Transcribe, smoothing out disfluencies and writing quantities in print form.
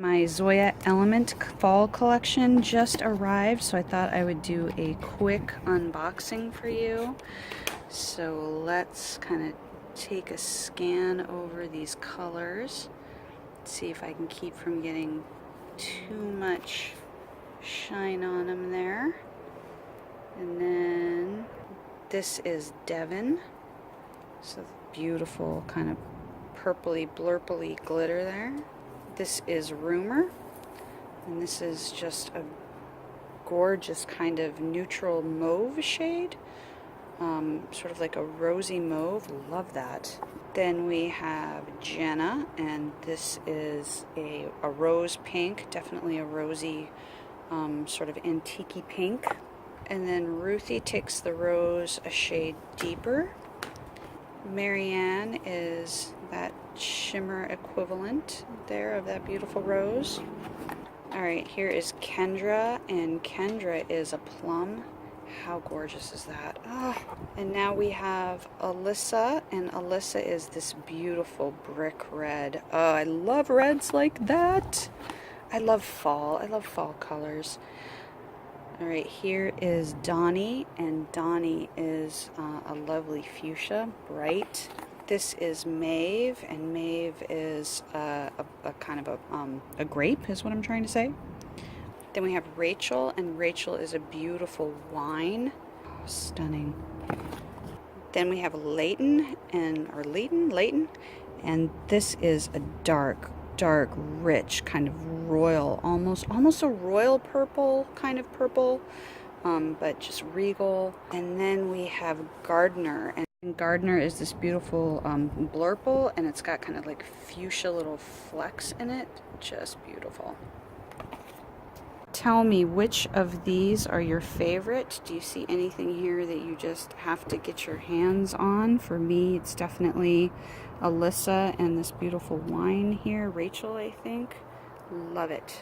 My Zoya Element Fall collection just arrived, so I thought I would do a quick unboxing for you. So let's kind of take a scan over these colors, see if I can keep from getting too much shine on them there. And then this is Devon, so beautiful kind of purpley blurpley glitter there. This is Rumor, and this is just a gorgeous kind of neutral mauve shade, sort of like a rosy mauve. Love that. Then we have Jenna, and this is a rose pink, definitely a rosy sort of antique-y pink. And then Ruthie takes the rose a shade deeper. Marianne is that shimmer equivalent there of that beautiful rose. Alright, here is Kendra, and Kendra is a plum. How gorgeous is that? Oh. And now we have Alyssa, and Alyssa is this beautiful brick red. Oh, I love reds like that. I love fall. I love fall colors. Alright, here is Donnie, and Donnie is a lovely fuchsia, bright. This is Maeve, and Maeve is a kind of a grape, is what I'm trying to say. Then we have Rachel, and Rachel is a beautiful wine. Stunning. Then we have Leighton, Leighton, and this is a dark, rich, kind of royal, almost a royal purple, kind of purple, but just regal. And then we have Gardner, and Gardner is this beautiful blurple, and it's got kind of like fuchsia little flecks in it. Just beautiful. Tell me, which of these are your favorite? Do you see anything here that you just have to get your hands on? For me, it's definitely Alyssa and this beautiful wine here. Rachel, I think. Love it.